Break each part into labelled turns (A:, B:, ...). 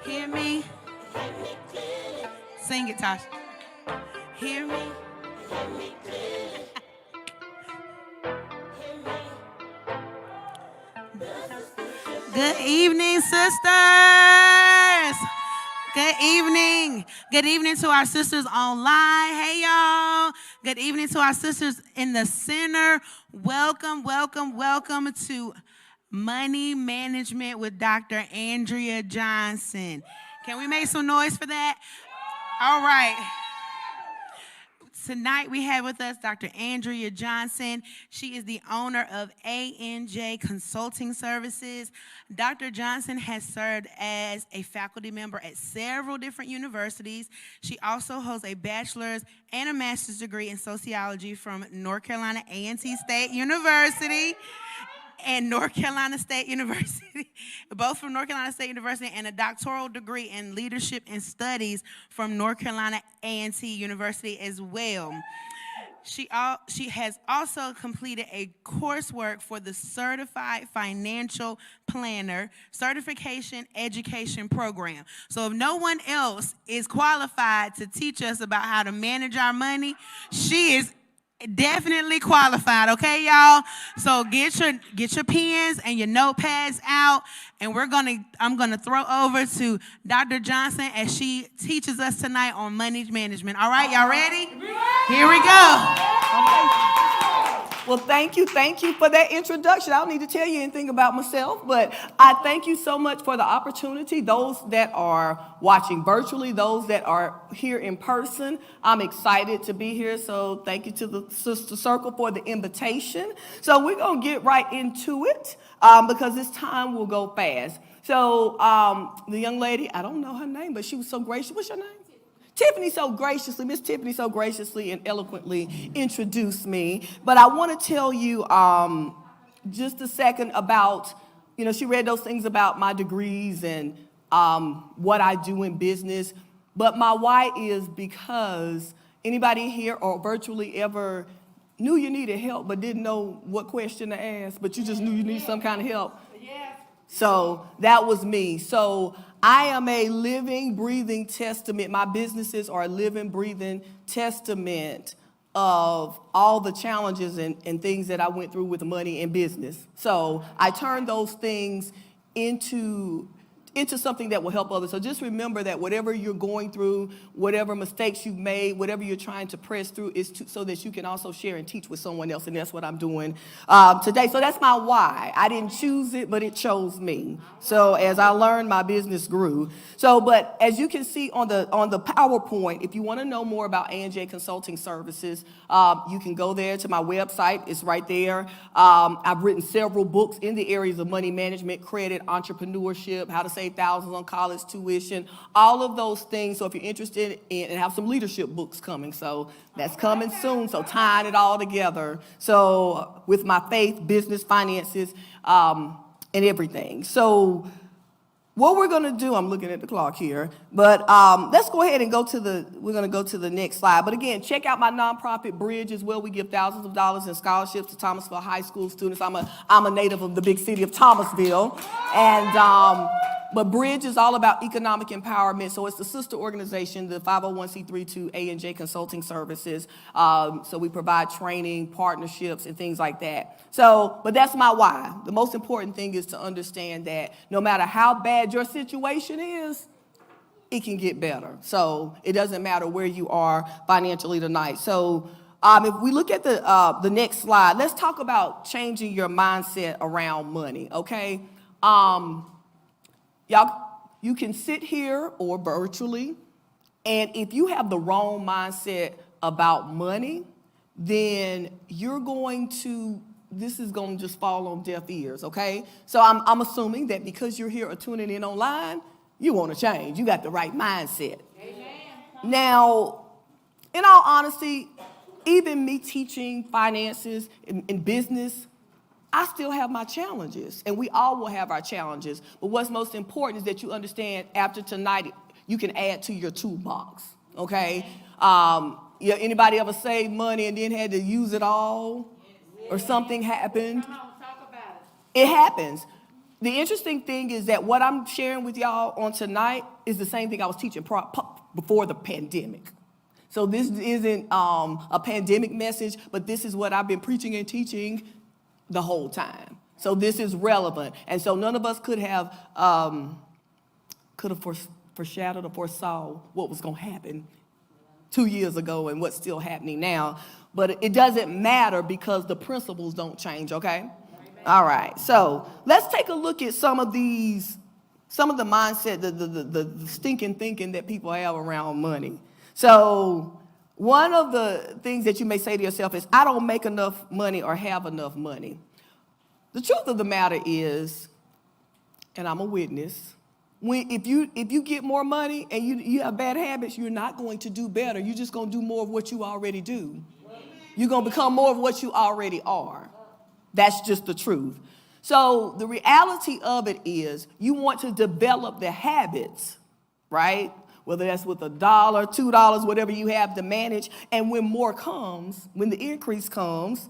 A: Hear me? Sing it, Tasha. Hear me? Good evening, sisters. Good evening. Good evening to our sisters online. Hey, y'all. Good evening to our sisters in the center. Welcome, welcome, welcome to Money Management with Dr. Andrea Johnson. Can we make some noise for that? All right. Tonight we have with us Dr. Andrea Johnson. She is the owner of ANJ Consulting Services. Dr. Johnson has served as a faculty member at several different universities. She also holds a bachelor's and a master's degree in sociology from North Carolina A&T State University and North Carolina State University, both from North Carolina State University, and a doctoral degree in leadership and studies from North Carolina A&T University as well. She has also completed a coursework for the Certified Financial Planner Certification Education Program. So if no one else is qualified to teach us about how to manage our money, she is definitely qualified, okay, y'all? So get your pens and your notepads out, and I'm gonna throw over to Dr. Johnson as she teaches us tonight on money management. All right, y'all ready? Here we go.
B: Well, thank you for that introduction. I don't need to tell you anything about myself, but I thank you so much for the opportunity. Those that are watching virtually, those that are here in person, I'm excited to be here. So thank you to the Sister Circle for the invitation. So we're going to get right into it because this time will go fast. So the young lady, I don't know her name, but she was so gracious. What's your name? Miss Tiffany so graciously and eloquently introduced me. But I want to tell you just a second about, she read those things about my degrees and what I do in business. But my why is because anybody here or virtually ever knew you needed help but didn't know what question to ask, but you just knew you needed some kind of help. So that was me. So I am a living, breathing testament. My businesses are a living, breathing testament of all the challenges and things that I went through with money and business. So I turned those things into something that will help others. So just remember that whatever you're going through, whatever mistakes you've made, whatever you're trying to press through is so that you can also share and teach with someone else. And that's what I'm doing today. So that's my why. I didn't choose it, but it chose me. So as I learned, my business grew. So, but as you can see on the PowerPoint, if you want to know more about ANJ Consulting Services, you can go there to my website. It's right there. I've written several books in the areas of money management, credit, entrepreneurship, how to save thousands on college tuition, all of those things. So if you're interested in, and have some leadership books coming, so that's coming soon. So tying it all together. So with my faith, business, finances, and everything. So what we're going to do, I'm looking at the clock here, but let's go ahead and we're going to go to the next slide. But again, check out my nonprofit Bridge as well. We give thousands of dollars in scholarships to Thomasville High School students. I'm a native of the big city of Thomasville, and but Bridge is all about economic empowerment. So it's the sister organization, the 501c3 to ANJ Consulting Services. So we provide training, partnerships, and things like that. So, but that's my why. The most important thing is to understand that no matter how bad your situation is, it can get better. So it doesn't matter where you are financially tonight. So if we look at the next slide, let's talk about changing your mindset around money, okay? Y'all, you can sit here or virtually, and if you have the wrong mindset about money, then this is going to just fall on deaf ears, okay? So I'm assuming that because you're here or tuning in online, you want to change. You got the right mindset. Amen. Now, in all honesty, even me teaching finances in business, I still have my challenges, and we all will have our challenges. But what's most important is that you understand after tonight, you can add to your toolbox, okay? Anybody ever saved money and then had to use it all? Or something happened? Come on, talk about it. It happens. The interesting thing is that what I'm sharing with y'all on tonight is the same thing I was teaching before the pandemic. So this isn't a pandemic message, but this is what I've been preaching and teaching the whole time. So this is relevant. And so none of us could have foreshadowed or foresaw what was going to happen 2 years ago and what's still happening now. But it doesn't matter because the principles don't change, okay? All right, so let's take a look at some of the mindset, the stinking thinking that people have around money. So one of the things that you may say to yourself is, I don't make enough money or have enough money. The truth of the matter is, and I'm a witness, if you get more money and you have bad habits, you're not going to do better. You're just going to do more of what you already do. You're going to become more of what you already are. That's just the truth. So the reality of it is you want to develop the habits, right? Whether that's with $1, $2, whatever you have to manage. And when more comes, when the increase comes,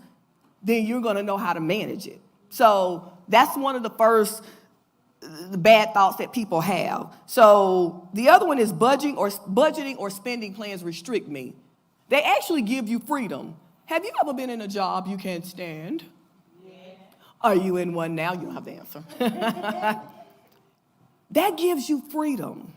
B: then you're going to know how to manage it. So that's one of the first bad thoughts that people have. So the other one is budgeting or spending plans restrict me. They actually give you freedom. Have you ever been in a job you can't stand? Are you in one now? You don't have to answer. That gives you freedom.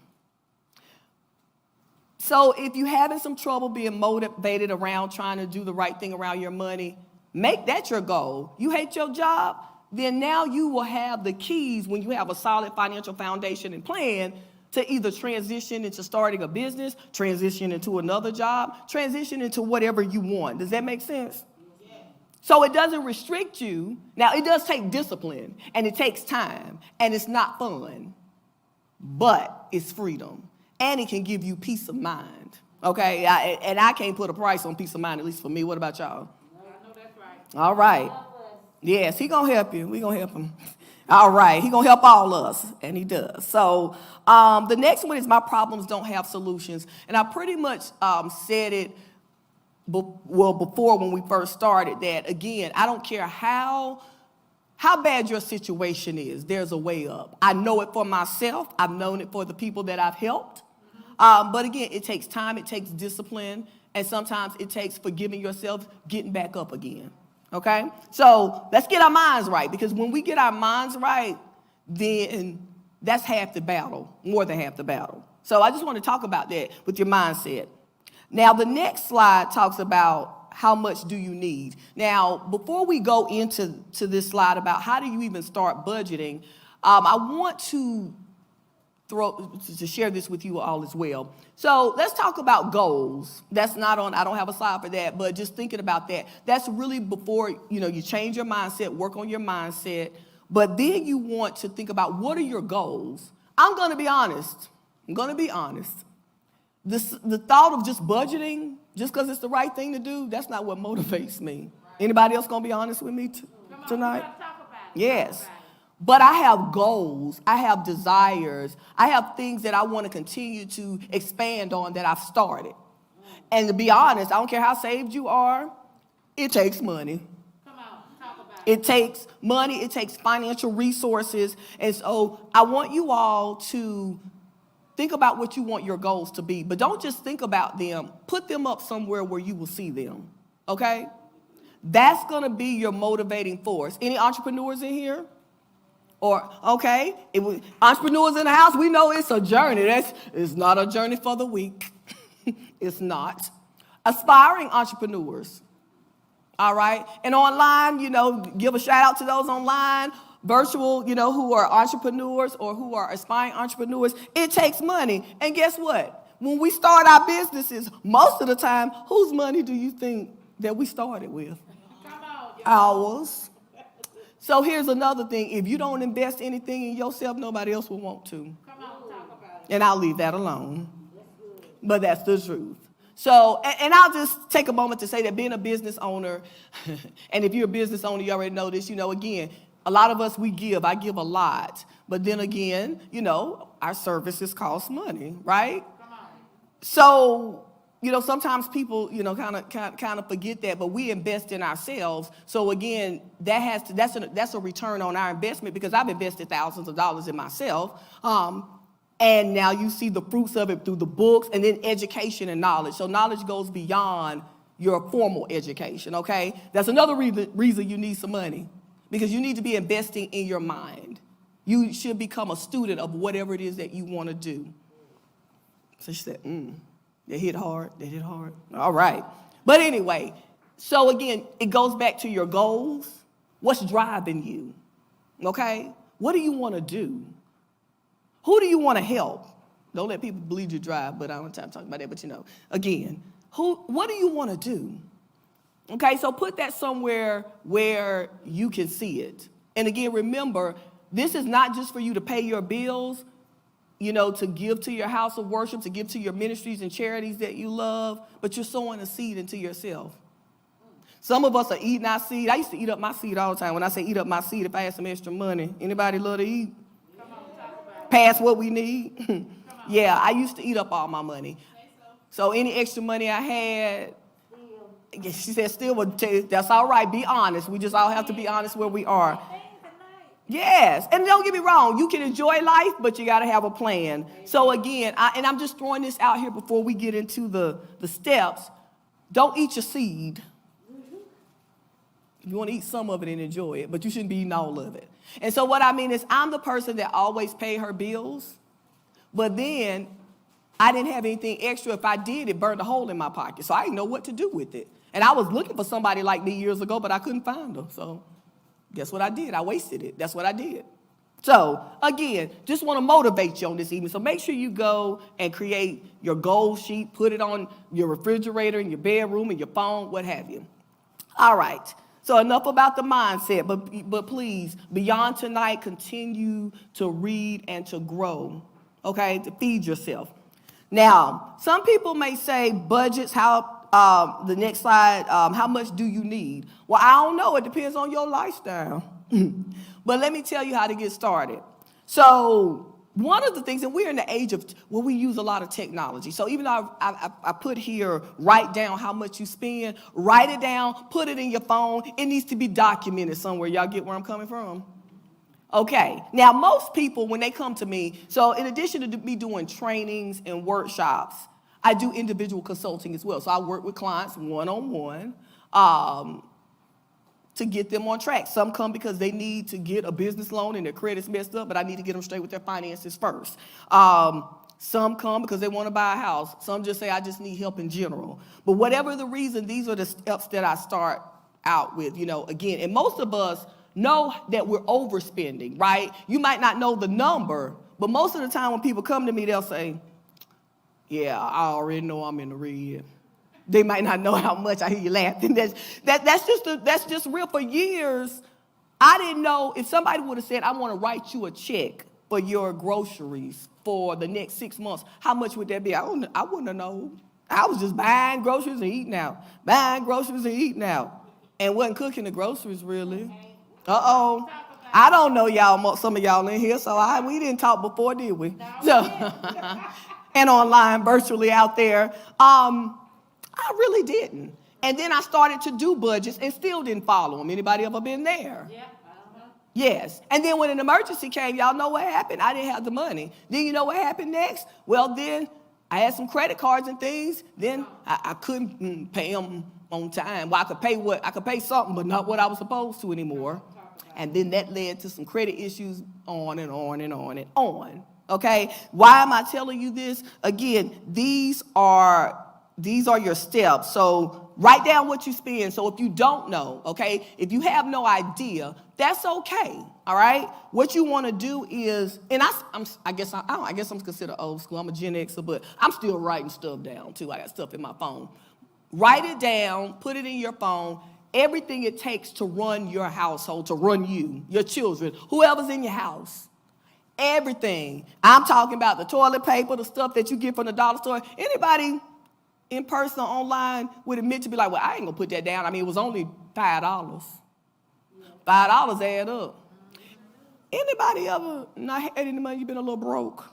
B: So if you're having some trouble being motivated around trying to do the right thing around your money, make that your goal. You hate your job? Then now you will have the keys when you have a solid financial foundation and plan to either transition into starting a business, transition into another job, transition into whatever you want. Does that make sense? So it doesn't restrict you. Now, it does take discipline, and it takes time, and it's not fun, but it's freedom, and it can give you peace of mind, okay? And I can't put a price on peace of mind, at least for me. What about y'all? I know that's right. All right. Yes, he gonna help you. We gonna help him. All right, he gonna help all us, and he does. So the next one is my problems don't have solutions, and I pretty much said it before when we first started that, again, I don't care how bad your situation is, there's a way up. I know it for myself. I've known it for the people that I've helped. But again, it takes time, it takes discipline, and sometimes it takes forgiving yourself, getting back up again, okay? So let's get our minds right, because when we get our minds right, then that's half the battle, more than half the battle. So I just want to talk about that with your mindset. Now, the next slide talks about how much do you need. Now, before we go into this slide about how do you even start budgeting, I want to share this with you all as well. So let's talk about goals. That's not on, I don't have a slide for that, but just thinking about that. That's really before, you change your mindset, work on your mindset, but then you want to think about what are your goals. I'm going to be honest. The thought of just budgeting, just because it's the right thing to do, that's not what motivates me. Anybody else going to be honest with me tonight? Yes. But I have goals. I have desires. I have things that I want to continue to expand on that I've started. And to be honest, I don't care how saved you are, it takes money. Come on, talk about it. It takes money. It takes financial resources. And so I want you all to think about what you want your goals to be, but don't just think about them. Put them up somewhere where you will see them, okay? That's going to be your motivating force. Any entrepreneurs in here? Entrepreneurs in the house, we know it's a journey. It's not a journey for the weak. It's not. Aspiring entrepreneurs, all right? And online, give a shout out to those online. Virtual, who are entrepreneurs or who are aspiring entrepreneurs, it takes money. And guess what? When we start our businesses, most of the time, whose money do you think that we started with? Ours. So here's another thing. If you don't invest anything in yourself, nobody else will want to. Come on, talk about it. And I'll leave that alone. But that's the truth. So, and I'll just take a moment to say that being a business owner, and if you're a business owner, you already know this, again, a lot of us, we give. I give a lot. But then again, our services cost money, right? Come on. So sometimes people, kind of forget that, but we invest in ourselves. So again, that's a return on our investment, because I've invested thousands of dollars in myself. And now you see the fruits of it through the books, and then education and knowledge. So knowledge goes beyond your formal education, okay? That's another reason you need some money, because you need to be investing in your mind. You should become a student of whatever it is that you want to do. So she said, They hit hard. All right. But anyway, so again, it goes back to your goals. What's driving you? Okay? What do you want to do? Who do you want to help? Don't let people believe you drive, but I don't have time to talk about that. But again, what do you want to do? Okay, so put that somewhere where you can see it. And again, remember, this is not just for you to pay your bills, to give to your house of worship, to give to your ministries and charities that you love, but you're sowing a seed into yourself. Some of us are eating our seed. I used to eat up my seed all the time. When I say eat up my seed, if I had some extra money, anybody love to eat? Past what we need? Yeah, I used to eat up all my money. So any extra money I had, she said still, that's all right, be honest. We just all have to be honest where we are. Yes, and don't get me wrong, you can enjoy life, but you got to have a plan. So again, I'm just throwing this out here before we get into the steps. Don't eat your seed. You want to eat some of it and enjoy it, but you shouldn't be eating all of it. And so what I mean is, I'm the person that always pay her bills, but then I didn't have anything extra. If I did, it burned a hole in my pocket, so I didn't know what to do with it. And I was looking for somebody like me years ago, but I couldn't find her, so guess what I did? I wasted it. That's what I did. So, again, just want to motivate you on this evening. So make sure you go and create your goal sheet, put it on your refrigerator, in your bedroom, in your phone, what have you. All right. So enough about the mindset, but please, beyond tonight, continue to read and to grow, okay, to feed yourself. Now, some people may say budgets, the next slide, how much do you need? Well, I don't know. It depends on your lifestyle. But let me tell you how to get started. So one of the things, and we're in the age where we use a lot of technology. So even though I put here, write down how much you spend, write it down, put it in your phone. It needs to be documented somewhere. Y'all get where I'm coming from? Okay. Now, most people, when they come to me, so in addition to me doing trainings and workshops, I do individual consulting as well. So I work with clients one-on-one to get them on track. Some come because they need to get a business loan and their credit's messed up, but I need to get them straight with their finances first. Some come because they want to buy a house. Some just say, I just need help in general. But whatever the reason, these are the steps that I start out with, again. And most of us know that we're overspending, right? You might not know the number, but most of the time when people come to me, they'll say, yeah, I already know I'm in the red. They might not know how much. I hear you laughing. That's just real. For years, I didn't know if somebody would have said, I want to write you a check for your groceries for the next 6 months. How much would that be? I wouldn't have known. I was just buying groceries and eating out. And wasn't cooking the groceries, really. Uh-oh. I don't know y'all, some of y'all in here, so we didn't talk before, did we? And online, virtually out there. I really didn't. And then I started to do budgets and still didn't follow them. Anybody ever been there? Yeah. Yes. And then when an emergency came, y'all know what happened? I didn't have the money. Then you know what happened next? Well, then I had some credit cards and things. Then I couldn't pay them on time. Well, I could pay something, but not what I was supposed to anymore. And then that led to some credit issues, on and on and on and on. Okay? Why am I telling you this? Again, these are your steps. So write down what you spend. So if you don't know, okay, if you have no idea, that's okay. All right. What you want to do is, and I guess I'm considered old school. I'm a Gen Xer, but I'm still writing stuff down too. I got stuff in my phone. Write it down. Put it in your phone. Everything it takes to run your household, to run you, your children, whoever's in your house. Everything. I'm talking about the toilet paper, the stuff that you get from the dollar store. Anybody in person or online would admit to be like, well, I ain't gonna put that down. I mean, it was only $5. $5 add up. Anybody ever not had any money, you've been a little broke?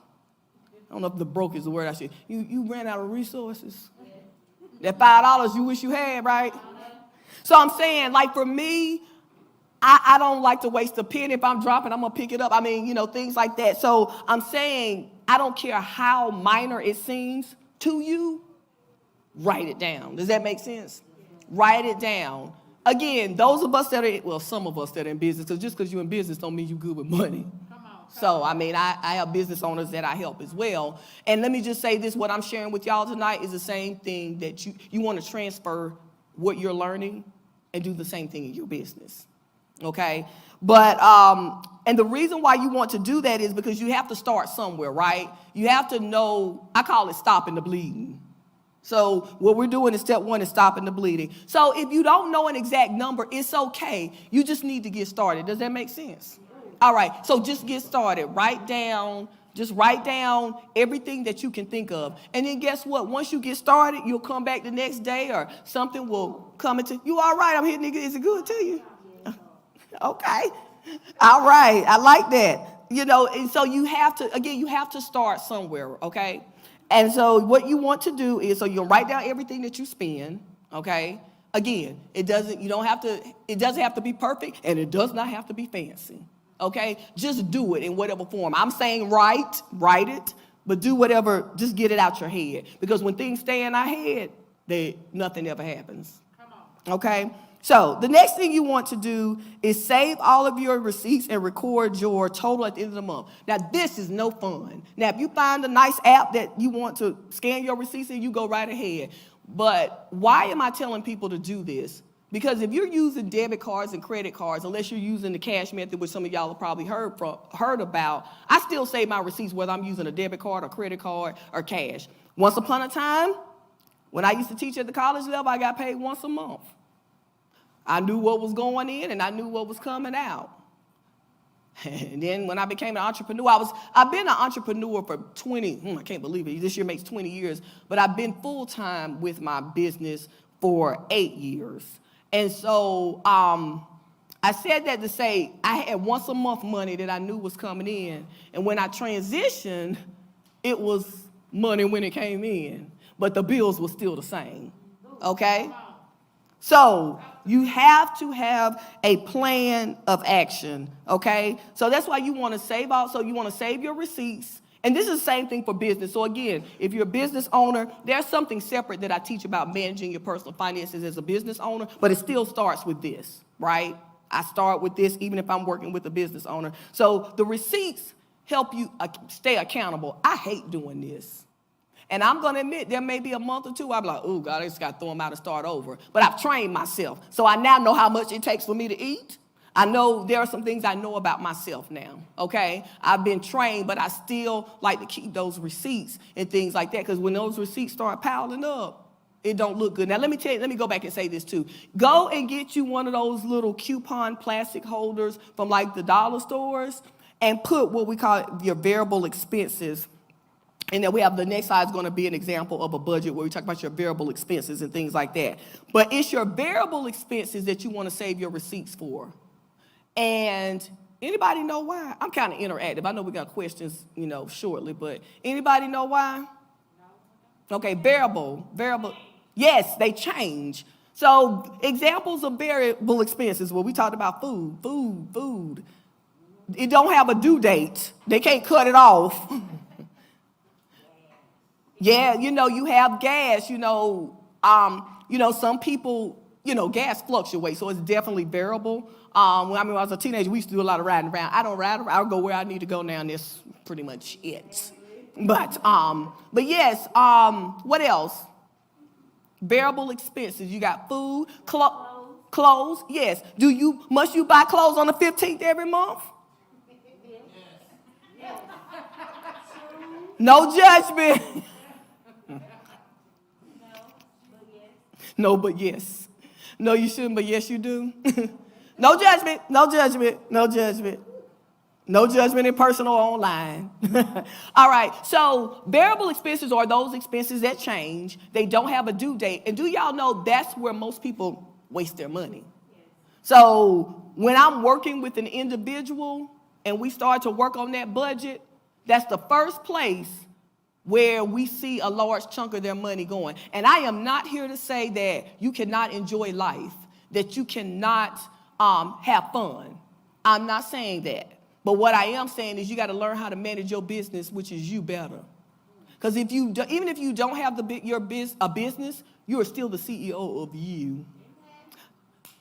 B: I don't know if the broke is the word I should. You ran out of resources. That $5 you wish you had, right? So I'm saying, like for me, I don't like to waste a penny. If I'm dropping, I'm going to pick it up. I mean, things like that. So I'm saying, I don't care how minor it seems to you, write it down. Does that make sense? Write it down. Again, those of us that are, some of us that are in business, because just because you're in business don't mean you're good with money. So, I mean, I have business owners that I help as well. And let me just say this, what I'm sharing with y'all tonight is the same thing that you want to transfer what you're learning and do the same thing in your business. Okay? But, and the reason why you want to do that is because you have to start somewhere, right? You have to know, I call it stopping the bleeding. So what we're doing in step 1 is stopping the bleeding. So if you don't know an exact number, it's okay. You just need to get started. Does that make sense? All right, so just get started. Write down everything that you can think of. And then guess what? Once you get started, you'll come back the next day or something will come into you. All right, I'm here, nigga. Is it good to you? Okay. All right, I like that. And so you have to start somewhere, okay? And so what you want to do is, so you'll write down everything that you spend, okay? Again, it doesn't have to be perfect, and it does not have to be fancy, okay? Just do it in whatever form. I'm saying write it, but do whatever, just get it out your head. Because when things stay in our head, nothing ever happens, okay? So the next thing you want to do is save all of your receipts and record your total at the end of the month. Now, this is no fun. Now, if you find a nice app that you want to scan your receipts in, you go right ahead. But why am I telling people to do this? Because if you're using debit cards and credit cards, unless you're using the cash method, which some of y'all have probably heard about, I still save my receipts whether I'm using a debit card or credit card or cash. Once upon a time, when I used to teach at the college level, I got paid once a month. I knew what was going in and I knew what was coming out. And then when I became an entrepreneur, I've been an entrepreneur for I can't believe it, this year makes 20 years, but I've been full-time with my business for 8 years. And so I said that to say I had once a month money that I knew was coming in. And when I transitioned, it was money when it came in, but the bills were still the same, okay? So you have to have a plan of action, okay? So that's why you want to save out. So you want to save your receipts. And this is the same thing for business. So again, if you're a business owner, there's something separate that I teach about managing your personal finances as a business owner, but it still starts with this, right? I start with this even if I'm working with a business owner. So the receipts help you stay accountable. I hate doing this. And I'm going to admit, there may be a month or two, I'll be like, oh, God, I just got to throw them out and start over. But I've trained myself. So I now know how much it takes for me to eat. I know there are some things I know about myself now, okay? I've been trained, but I still like to keep those receipts and things like that, because when those receipts start piling up, it don't look good. Now, let me go back and say this, too. Go and get you one of those little coupon plastic holders from, like, the dollar stores and put what we call your variable expenses. And then we have the next slide is going to be an example of a budget where we talk about your variable expenses and things like that. But it's your variable expenses that you want to save your receipts for. And anybody know why? I'm kind of interactive. I know we got questions, shortly, but anybody know why? Okay, variable. Yes, they change. So examples of variable expenses, well, we talked about food. It don't have a due date. They can't cut it off. Yeah, you have gas, some people, gas fluctuates, so it's definitely variable. When I was a teenager, we used to do a lot of riding around. I don't ride around, I'll go where I need to go now, and that's pretty much it. But yes, what else? Variable expenses, you got food, clothes, yes. Must you buy clothes on the 15th every month? No judgment. No, but yes. No, you shouldn't, but yes, you do. No judgment. No judgment in person or online. All right, so variable expenses are those expenses that change. They don't have a due date. And do y'all know that's where most people waste their money? So when I'm working with an individual and we start to work on that budget, that's the first place where we see a large chunk of their money going. And I am not here to say that you cannot enjoy life, that you cannot have fun. I'm not saying that. But what I am saying is you got to learn how to manage your business, which is you better. Because even if you don't have a business, you are still the CEO of you.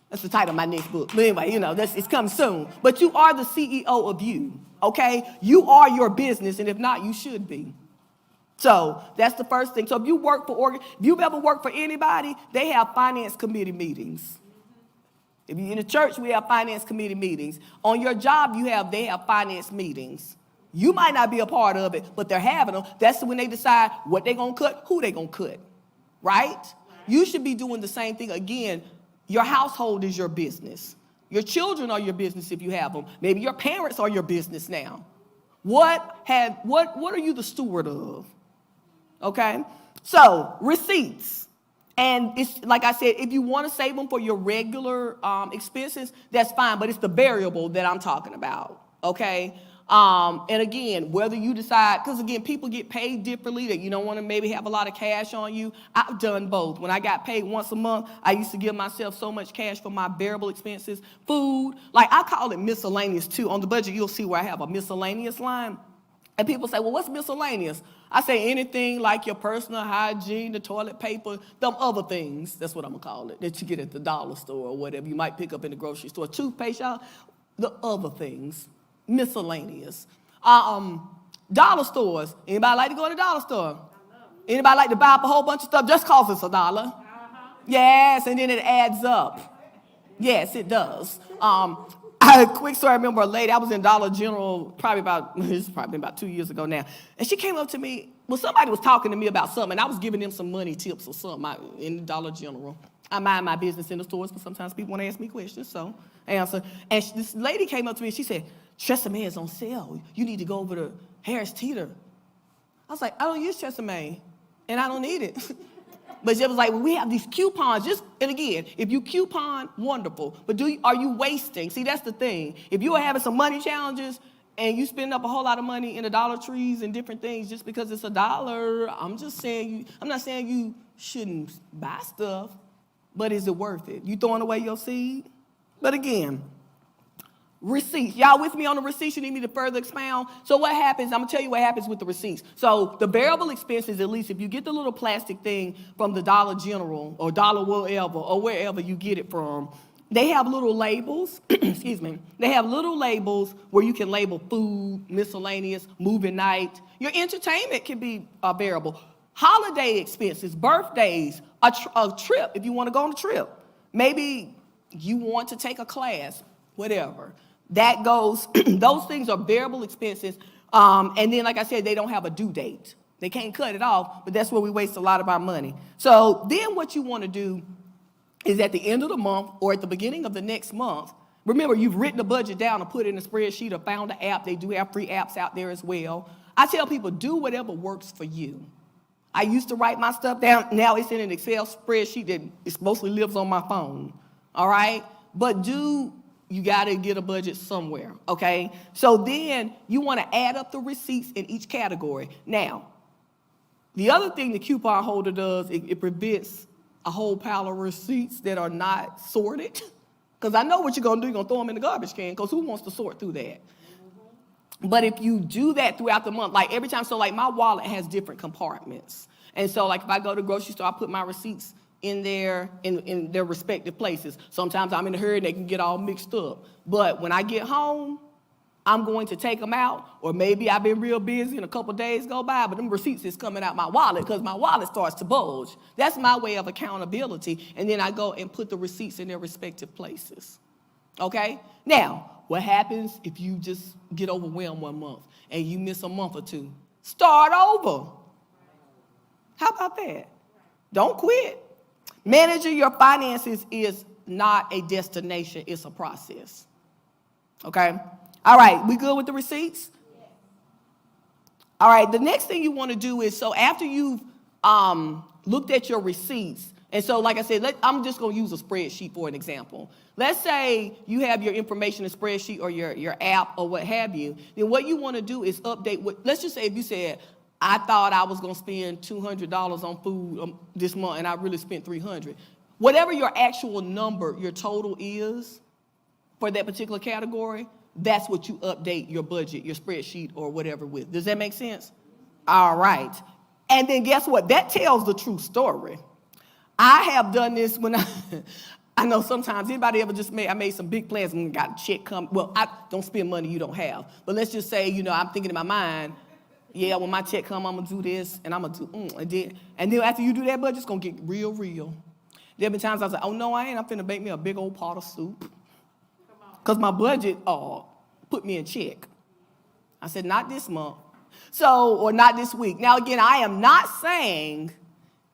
B: That's the title of my next book. But anyway, it's coming soon. But you are the CEO of you, okay? You are your business, and if not, you should be. So that's the first thing. So if you've ever worked for anybody, they have finance committee meetings. If you're in the church, we have finance committee meetings. On your job, they have finance meetings. You might not be a part of it, but they're having them. That's when they decide what they're going to cut, who they're going to cut, right? You should be doing the same thing. Again, your household is your business. Your children are your business if you have them. Maybe your parents are your business now. What are you the steward of? Okay? So, receipts. And it's like I said, if you want to save them for your regular expenses, that's fine. But it's the variable that I'm talking about, okay? And again, whether you decide, because again, people get paid differently, that you don't want to maybe have a lot of cash on you. I've done both. When I got paid once a month, I used to give myself so much cash for my variable expenses, food. Like I call it miscellaneous too. On the budget, you'll see where I have a miscellaneous line. And people say, well, what's miscellaneous? I say anything like your personal hygiene, the toilet paper, them other things. That's what I'm going to call it, that you get at the dollar store or whatever you might pick up in the grocery store. Toothpaste, y'all, the other things, miscellaneous. Dollar stores. Anybody like to go to the dollar store? Anybody like to buy up a whole bunch of stuff just because it's $1? Yes, and then it adds up. Yes, it does. Quick story, I remember a lady, I was in Dollar General it's probably about 2 years ago now, and she came up to me, somebody was talking to me about something, and I was giving them some money tips or something in the Dollar General. I mind my business in the stores, but sometimes people want to ask me questions, so I answer. And this lady came up to me, and she said, Tresemme is on sale. You need to go over to Harris Teeter. I was like, I don't use Tresemme, and I don't need it. But it was like, well, we have these coupons. And again, if you coupon, wonderful. But are you wasting? See, that's the thing. If you are having some money challenges and you spend up a whole lot of money in the Dollar Trees and different things just because it's $1, I'm not saying you shouldn't buy stuff, but is it worth it? You throwing away your seed? But again, receipts. Y'all with me on the receipts? You need me to further expound? So what happens, I'm going to tell you what happens with the receipts. So the variable expenses, at least if you get the little plastic thing from the Dollar General or Dollar whatever or wherever you get it from, they have little labels, excuse me, they have little labels where you can label food, miscellaneous, movie night. Your entertainment can be a variable. Holiday expenses, birthdays, a trip if you want to go on a trip. Maybe you want to take a class, whatever. That goes, those things are variable expenses. And then, like I said, they don't have a due date. They can't cut it off, but that's where we waste a lot of our money. So then what you want to do is at the end of the month or at the beginning of the next month, remember, you've written the budget down and put it in a spreadsheet or found an app. They do have free apps out there as well. I tell people, do whatever works for you. I used to write my stuff down. Now it's in an Excel spreadsheet that it mostly lives on my phone, all right? But you got to get a budget somewhere, okay? So then you want to add up the receipts in each category. Now, the other thing the coupon holder does, it prevents a whole pile of receipts that are not sorted. Because I know what you're going to do. You're going to throw them in the garbage can because who wants to sort through that? But if you do that throughout the month, like every time, so like my wallet has different compartments. And so like if I go to the grocery store, I put my receipts in their respective places. Sometimes I'm in a hurry and they can get all mixed up. But when I get home, I'm going to take them out, or maybe I've been real busy and a couple days go by, but them receipts is coming out my wallet because my wallet starts to bulge. That's my way of accountability. And then I go and put the receipts in their respective places. Okay? Now, what happens if you just get overwhelmed one month and you miss a month or two? Start over. How about that? Don't quit. Managing your finances is not a destination, it's a process. Okay? All right, we good with the receipts? All right, the next thing you want to do is, so after you've looked at your receipts, and so like I said, I'm just going to use a spreadsheet for an example. Let's say you have your information in a spreadsheet or your app or what have you. Then what you want to do is update let's just say if you said, I thought I was gonna spend $200 on food this month, and I really spent $300. Whatever your actual number, your total is for that particular category, that's what you update your budget, your spreadsheet, or whatever with. Does that make sense? All right. And then guess what? That tells the true story. I have done this when I know sometimes anybody ever I made some big plans and got a check come. Well, I don't spend money you don't have. But let's just say, I'm thinking in my mind, yeah, when my check come, I'm gonna do this and I'm gonna do, and then after you do that budget, it's gonna get real. There have been times I was like, oh no, I ain't. I'm finna make me a big old pot of soup. Because my budget put me in check. I said, not this month. Or not this week. Now again, I am not saying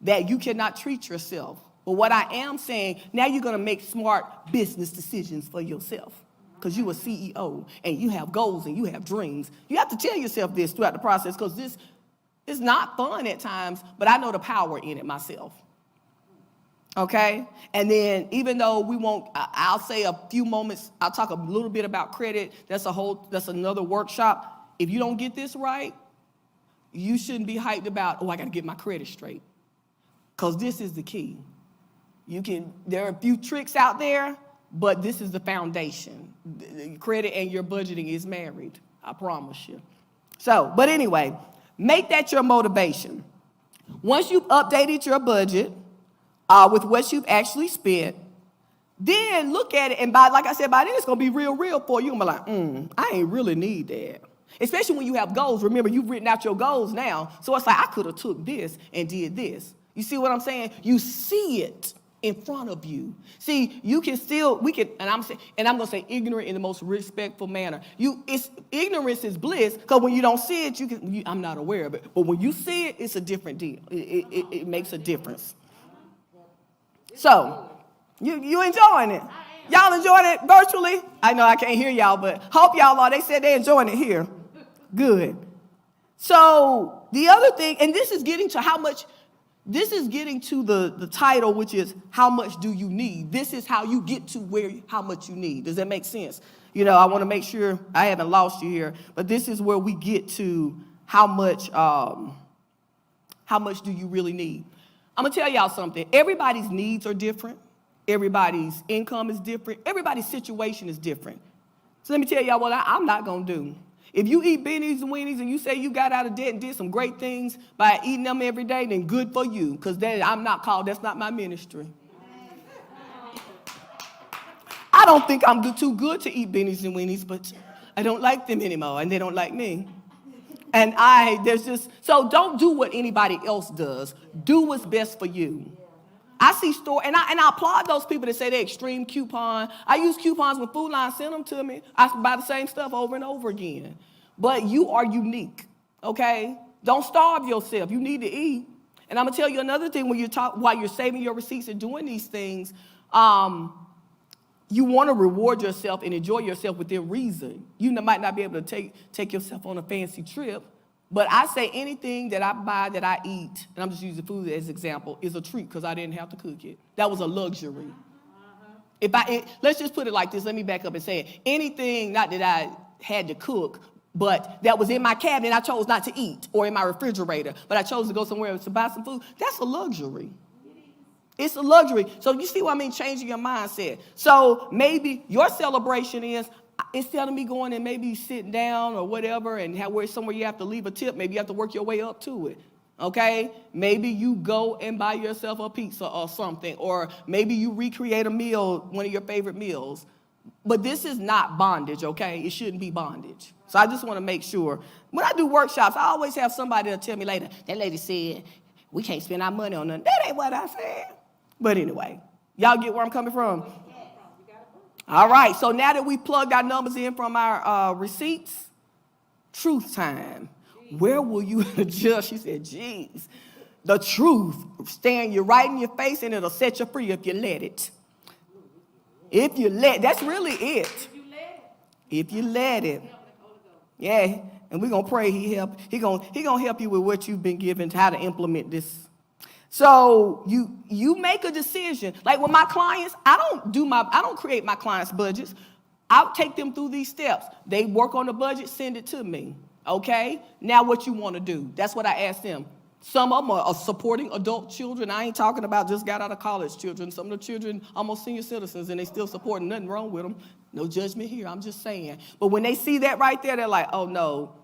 B: that you cannot treat yourself. But what I am saying, now you're gonna make smart business decisions for yourself. Because you're a CEO and you have goals and you have dreams. You have to tell yourself this throughout the process, because this is not fun at times, but I know the power in it myself. Okay? And then even though I'll say a few moments, I'll talk a little bit about credit. That's another workshop. If you don't get this right, you shouldn't be hyped about, I gotta get my credit straight. Because this is the key. There are a few tricks out there, but this is the foundation. Credit and your budgeting is married, I promise you. But anyway, make that your motivation. Once you've updated your budget with what you've actually spent, then look at it, and like I said, by then it's gonna be real for you. I'm like, I ain't really need that. Especially when you have goals. Remember, you've written out your goals now, so it's like, I could have took this and did this. You see what I'm saying? You see it in front of you. See, and I'm gonna say ignorant in the most respectful manner. Ignorance is bliss, because when you don't see it, I'm not aware of it. But when you see it, it's a different deal. It makes a difference. So, you enjoying it? Y'all enjoying it virtually? I know I can't hear y'all, but hope y'all are. They said they're enjoying it here. Good. So, the other thing, and this is getting to the title, which is how much do you need? This is how you get to how much you need. Does that make sense? I want to make sure I haven't lost you here, but this is where we get to how much do you really need? I'm going to tell y'all something. Everybody's needs are different. Everybody's income is different. Everybody's situation is different. So let me tell y'all what I'm not going to do. If you eat Bennies and Weenies and you say you got out of debt and did some great things by eating them every day, then good for you, because I'm not called. That's not my ministry. I don't think I'm too good to eat Bennies and Weenies, but I don't like them anymore, and they don't like me. And so don't do what anybody else does. Do what's best for you. I see and I applaud those people that say they extreme coupon. I use coupons when Food Line sent them to me. I buy the same stuff over and over again. But you are unique, okay? Don't starve yourself. You need to eat. And I'm gonna tell you another thing while you're saving your receipts and doing these things, you want to reward yourself and enjoy yourself within reason. You might not be able to take yourself on a fancy trip, but I say anything that I buy, that I eat, and I'm just using food as an example, is a treat because I didn't have to cook it. That was a luxury. Let's just put it like this. Let me back up and say it. Anything, not that I had to cook, but that was in my cabinet I chose not to eat, or in my refrigerator, but I chose to go somewhere to buy some food, that's a luxury. It's a luxury. So you see what I mean, changing your mindset. So maybe your celebration is, instead of me going and maybe sitting down or whatever and somewhere you have to leave a tip, maybe you have to work your way up to it, okay? Maybe you go and buy yourself a pizza or something, or maybe you recreate a meal, one of your favorite meals. But this is not bondage, okay? It shouldn't be bondage. So I just want to make sure. When I do workshops, I always have somebody that'll tell me later, that lady said, we can't spend our money on nothing. That ain't what I said. But anyway, y'all get where I'm coming from? All right, so now that we plugged our numbers in from our receipts, truth time. Where will you adjust? She said, geez, the truth staring you right in your face, and it'll set you free if you let it. That's really it. If you let it. Yeah, and we're going to pray he gonna help you with what you've been given, how to implement this. So you make a decision. Like with my clients, I don't create my clients' budgets. I'll take them through these steps. They work on the budget, send it to me. Okay? Now what you want to do? That's what I asked them. Some of them are supporting adult children. I ain't talking about just got out of college children. Some of the children almost senior citizens, and they still supporting. Nothing wrong with them. No judgment here. I'm just saying. But when they see that right there, they're like, oh, no.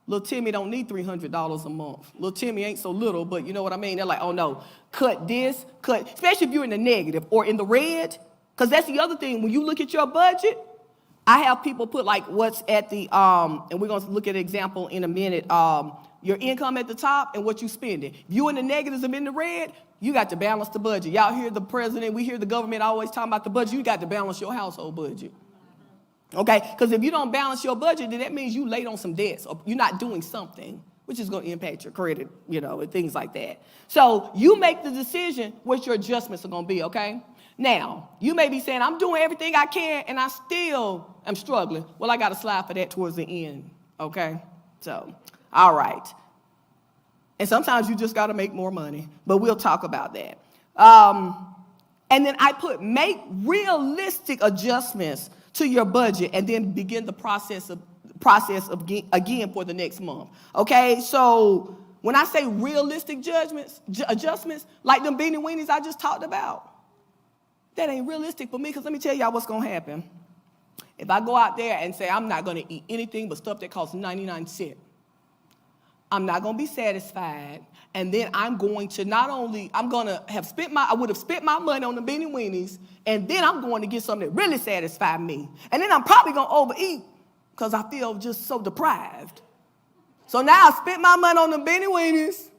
B: Little Timmy don't need $300 a month. Little Timmy ain't so little, but you know what I mean? They're like, oh, no. Cut this, cut. Especially if you're in the negative or in the red. Because that's the other thing. When you look at your budget, I have people put like what's at the, and we're going to look at an example in a minute, your income at the top and what you spending. If you in the negatives and in the red, you got to balance the budget. Y'all hear the president, we hear the government always talking about the budget. You got to balance your household budget. Okay? Because if you don't balance your budget, then that means you late on some debts or you're not doing something, which is going to impact your credit, you know, and things like that. So you make the decision what your adjustments are going to be, okay? Now, you may be saying, I'm doing everything I can and I still am struggling. Well, I got a slide for that towards the end, okay? So, all right. And sometimes you just got to make more money, but we'll talk about that. And then I put make realistic adjustments to your budget and then begin the process again for the next month, okay? So when I say realistic adjustments, like them beanie weenies I just talked about, that ain't realistic for me because let me tell y'all what's going to happen. If I go out there and say I'm not going to eat anything but stuff that costs 99 cents, I'm not going to be satisfied. And then I'm going to I would have spent my money on the beanie weenies, and then I'm going to get something that really satisfies me. And then I'm probably going to overeat because I feel just so deprived. So now I spent my money on the beanie weenies,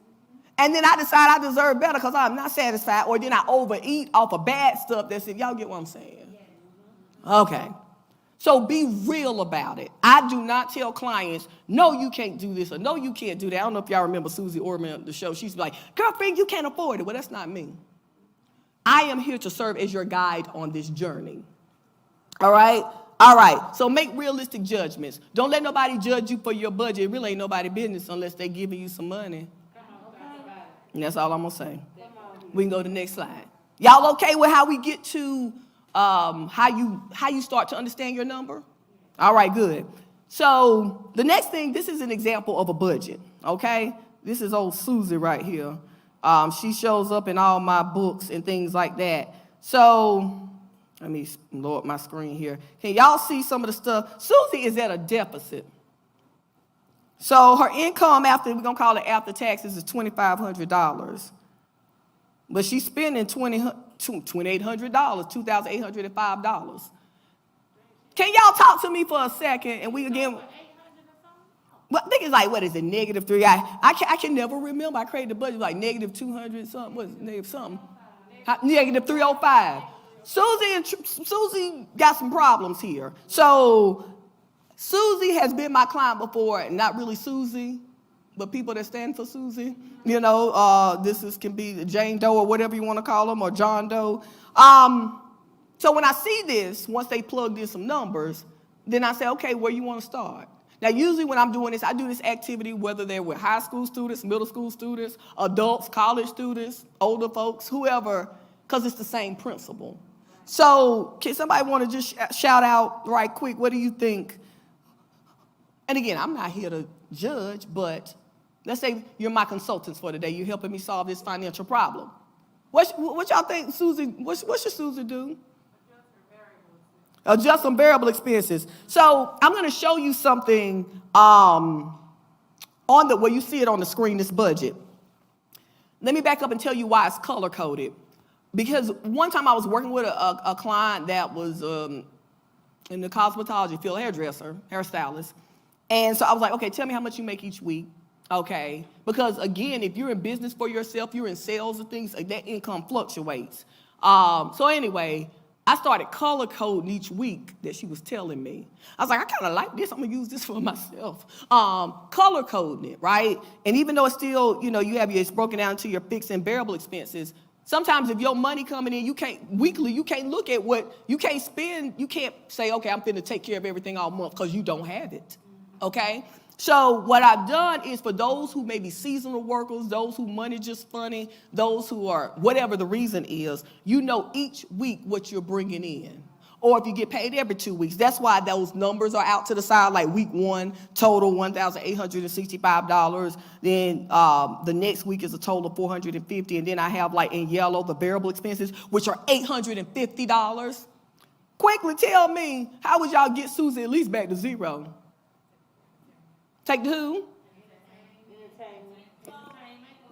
B: and then I decide I deserve better because I'm not satisfied, or then I overeat off of bad stuff. That's it. Y'all get what I'm saying? Okay. So be real about it. I do not tell clients, no, you can't do this, or no, you can't do that. I don't know if y'all remember Susie Orman, the show. She's like, girlfriend, you can't afford it. Well, that's not me. I am here to serve as your guide on this journey. All right? All right. So make realistic judgments. Don't let nobody judge you for your budget. It really ain't nobody's business unless they're giving you some money. And that's all I'm going to say. We can go to the next slide. Y'all okay with how we get to how you start to understand your number? All right, good. So the next thing, this is an example of a budget, okay? This is old Susie right here. She shows up in all my books and things like that. So let me lower up my screen here. Can y'all see some of the stuff? Susie is at a deficit. So her income we're going to call it after taxes, is $2,500. But she's spending $2,800, $2,805. Can y'all talk to me for a second? And we again, well, I think it's like, what is it, -3? I can never remember. I created the budget like -200 something. What is it, negative something? -305. Susie got some problems here. So Susie has been my client before, not really Susie, but people that stand for Susie. You know, can be Jane Doe or whatever you want to call them, or John Doe. So when I see this, once they plugged in some numbers, then I say, okay, where you want to start? Now, usually when I'm doing this, I do this activity, whether they're with high school students, middle school students, adults, college students, older folks, whoever, because it's the same principle. So can somebody want to just shout out right quick, what do you think? And again, I'm not here to judge, but let's say you're my consultants for today. You're helping me solve this financial problem. What y'all think, Susie, what should Susie do? Adjust some variable expenses. So I'm going to show you something where you see it on the screen, this budget. Let me back up and tell you why it's color-coded. Because one time I was working with a client that was in the cosmetology field, hairdresser, hairstylist. And so I was like, okay, tell me how much you make each week. Okay, because again, if you're in business for yourself, you're in sales and things, that income fluctuates. So anyway, I started color coding each week that she was telling me. I was like, I kind of like this. I'm gonna use this for myself. Color coding it, right? And even though it's still, it's broken down to your fixed and variable expenses. Sometimes if your money coming in, you can't look at you can't spend. You can't say, okay, I'm finna take care of everything all month because you don't have it. Okay. So what I've done is for those who may be seasonal workers, those who money just funny, those who are whatever the reason is, each week what you're bringing in. Or if you get paid every 2 weeks. That's why those numbers are out to the side, like week 1, total $1,865. Then the next week is a total of $450. And then I have, like, in yellow, the variable expenses, which are $850. Quickly tell me, how would y'all get Susie at least back to zero? Take the who?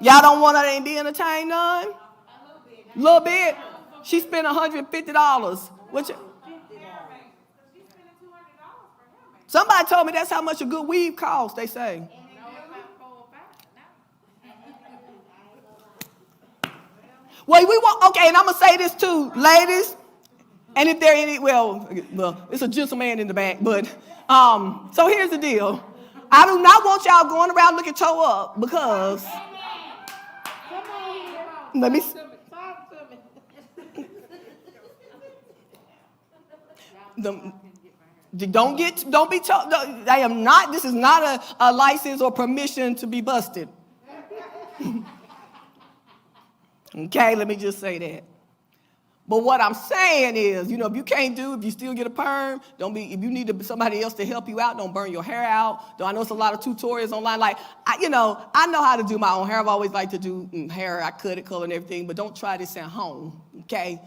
B: Y'all don't want her to be entertained none? A little bit. She spent $150. Somebody told me that's how much a good weave costs, they say. Well, we want, okay, and I'm going to say this too, ladies. And if there any, well, it's a gentleman in the back, but, so here's the deal. I do not want y'all going around looking toe up because, let me, don't be told, I am not, this is not a license or permission to be busted. Okay, let me just say that. But what I'm saying is, if you can't if you still get a perm, if you need somebody else to help you out, don't burn your hair out. I know it's a lot of tutorials online. Like, I know how to do my own hair. I've always liked to do hair. I cut it, color, and everything, but don't try this at home, okay?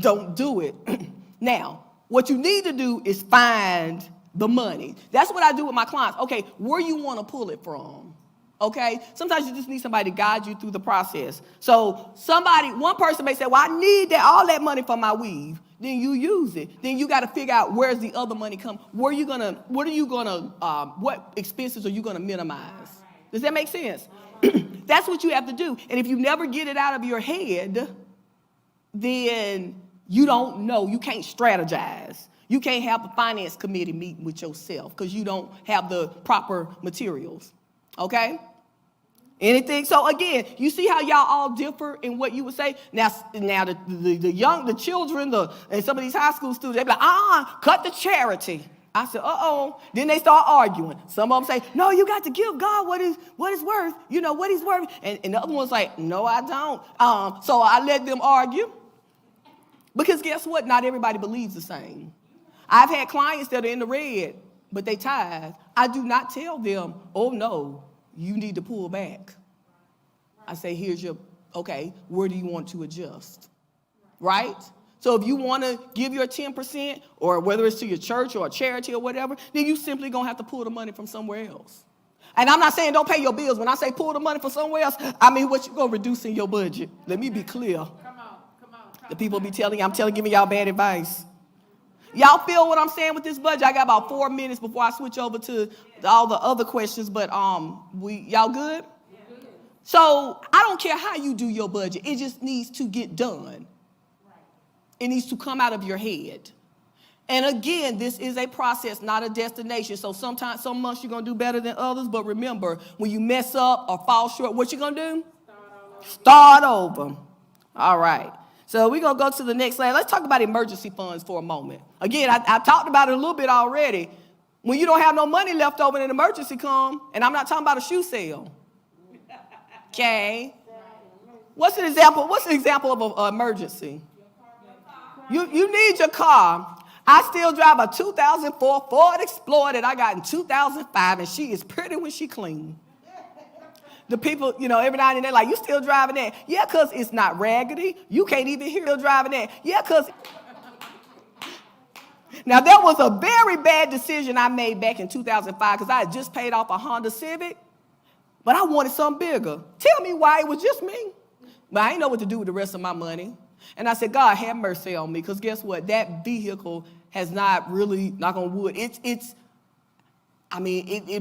B: Don't do it. Now, what you need to do is find the money. That's what I do with my clients. Okay, where you want to pull it from. Okay? Sometimes you just need somebody to guide you through the process. So one person may say, well, I need all that money for my weave. Then you use it. Then you got to figure out where's the other money come. What expenses are you going to minimize? Does that make sense? That's what you have to do. And if you never get it out of your head, then you don't know. You can't strategize. You can't have a finance committee meeting with yourself because you don't have the proper materials. Okay? Anything? So again, you see how y'all all differ in what you would say? Now the children, and some of these high school students, they be like, cut the charity. I said, Then they start arguing. Some of them say, no, you got to give God what is worth, what he's worth. And the other one's like, no, I don't. So I let them argue. Because guess what? Not everybody believes the same. I've had clients that are in the red, but they tithe. I do not tell them, oh, no, you need to pull back. I say, where do you want to adjust? Right? So if you want to give your 10%, or whether it's to your church or a charity or whatever, then you simply going to have to pull the money from somewhere else. And I'm not saying don't pay your bills. When I say pull the money from somewhere else, I mean what you going to reduce in your budget. Let me be clear. Come on. The people be giving y'all bad advice. Y'all feel what I'm saying with this budget? I got about 4 minutes before I switch over to all the other questions, but y'all good? Yeah. So I don't care how you do your budget. It just needs to get done. Right. It needs to come out of your head. And again, this is a process, not a destination. So sometimes, some months you're going to do better than others, but remember, when you mess up or fall short, what you going to do? Start over. All right. So we're going to go to the next slide. Let's talk about emergency funds for a moment. Again, I talked about it a little bit already. When you don't have no money left over and an emergency come, and I'm not talking about a shoe sale. Okay? What's an example of an emergency? You need your car. I still drive a 2004 Ford Explorer that I got in 2005, and she is pretty when she clean. The people, every now and then they're like, you still driving that? Yeah, because it's not raggedy. You can't even hear still driving that. Yeah, because... Now, that was a very bad decision I made back in 2005 because I had just paid off a Honda Civic, but I wanted something bigger. Tell me why it was just me. But I didn't know what to do with the rest of my money. And I said, God, have mercy on me, because guess what? That vehicle has not really, knock on wood, it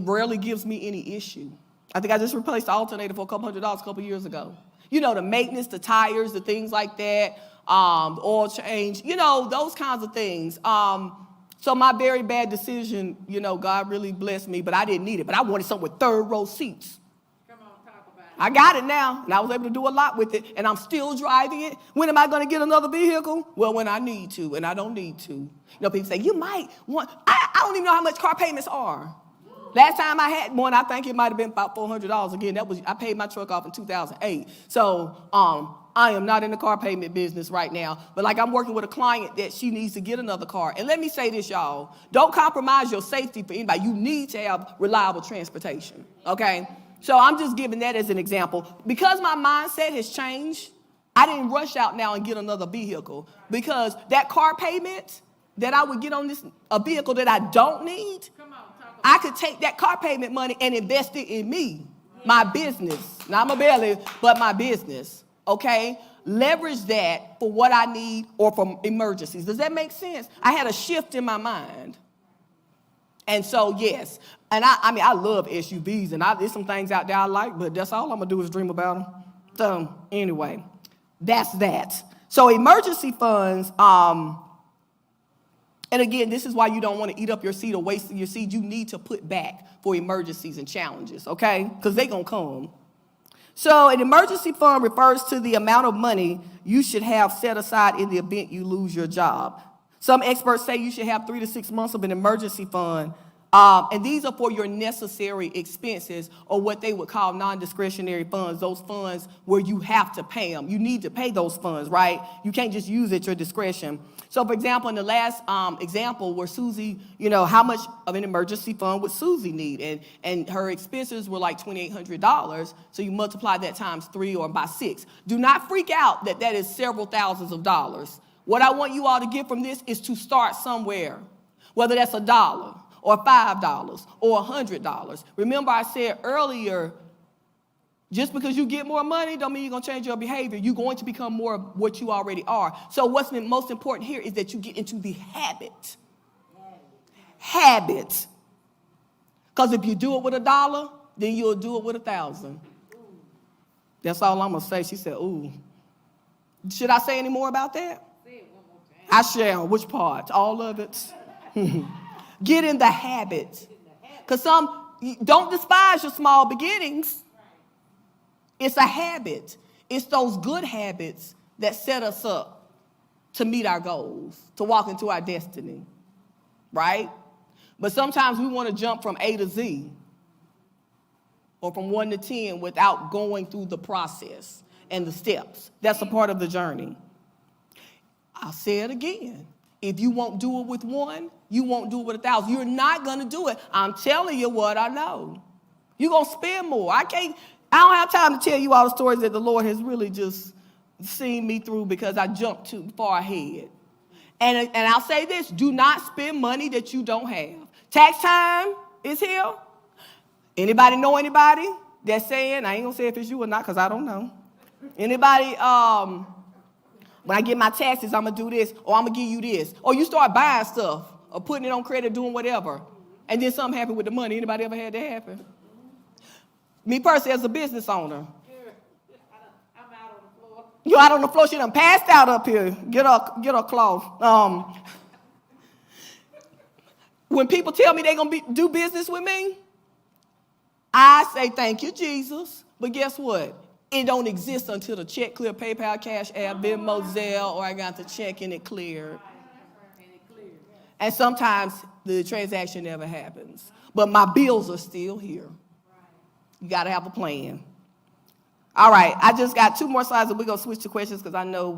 B: rarely gives me any issue. I think I just replaced the alternator for a couple $100 a couple years ago. The maintenance, the tires, the things like that, the oil change, those kinds of things. So my very bad decision, God really blessed me, but I didn't need it. But I wanted something with third row seats. Come on, talk about it. I got it now, and I was able to do a lot with it, and I'm still driving it. When am I going to get another vehicle? Well, when I need to, and I don't need to. People say, you might want, I don't even know how much car payments are. Last time I had one, I think it might have been about $400. Again, I paid my truck off in 2008. So I am not in the car payment business right now. But like I'm working with a client that she needs to get another car. And let me say this, y'all. Don't compromise your safety for anybody. You need to have reliable transportation, okay? So I'm just giving that as an example. Because my mindset has changed, I didn't rush out now and get another vehicle. Because that car payment that I would get on a vehicle that I don't need, I could take that car payment money and invest it in me, my business, not my belly, but my business, okay? Leverage that for what I need or for emergencies. Does that make sense? I had a shift in my mind. And so, yes, and I love SUVs, and there's some things out there I like, but that's all I'm going to do is dream about them. So, anyway, that's that. So, emergency funds, and again, this is why you don't want to eat up your seed or waste your seed. You need to put back for emergencies and challenges, okay? Because they're going to come. So an emergency fund refers to the amount of money you should have set aside in the event you lose your job. Some experts say you should have 3 to 6 months of an emergency fund. And these are for your necessary expenses, or what they would call non-discretionary funds, those funds where you have to pay them. You need to pay those funds, right? You can't just use it at your discretion. So, for example, in the last example where Susie, how much of an emergency fund would Susie need? And her expenses were like $2,800, so you multiply that times 3 or by 6. Do not freak out that is several thousands of dollars. What I want you all to get from this is to start somewhere, whether that's $1 or $5 or $100. Remember I said earlier, just because you get more money don't mean you're going to change your behavior. You're going to become more of what you already are. So what's most important here is that you get into the habit. Habit. Because if you do it with $1, then you'll do it with 1,000. That's all I'm going to say. She said, ooh. Should I say any more about that? Say it one more time. I shall. Which part? All of it? Get in the habit. Because don't despise your small beginnings. It's a habit. It's those good habits that set us up to meet our goals, to walk into our destiny, right? But sometimes we want to jump from A to Z or from 1 to 10 without going through the process and the steps. That's a part of the journey. I'll say it again. If you won't do it with 1, you won't do it with 1,000. You're not going to do it. I'm telling you what I know. You're going to spend more. I don't have time to tell you all the stories that the Lord has really just seen me through because I jumped too far ahead. And I'll say this, do not spend money that you don't have. Tax time is here. Anybody know anybody that's saying, I ain't going to say if it's you or not because I don't know. Anybody, when I get my taxes, I'm going to do this, or I'm going to give you this. Or you start buying stuff or putting it on credit, doing whatever, and then something happened with the money. Anybody ever had that happen? Me personally, as a business owner. I'm out on the floor. You out on the floor? She done passed out up here. Get her cloth. When people tell me they're going to do business with me, I say, thank you, Jesus. But guess what? It don't exist until the check clear, PayPal, Cash App, Venmo, Zelle, or I got the check and it cleared. And sometimes the transaction never happens. But my bills are still here. You got to have a plan. All right, I just got 2 more slides and we're going to switch to questions because I know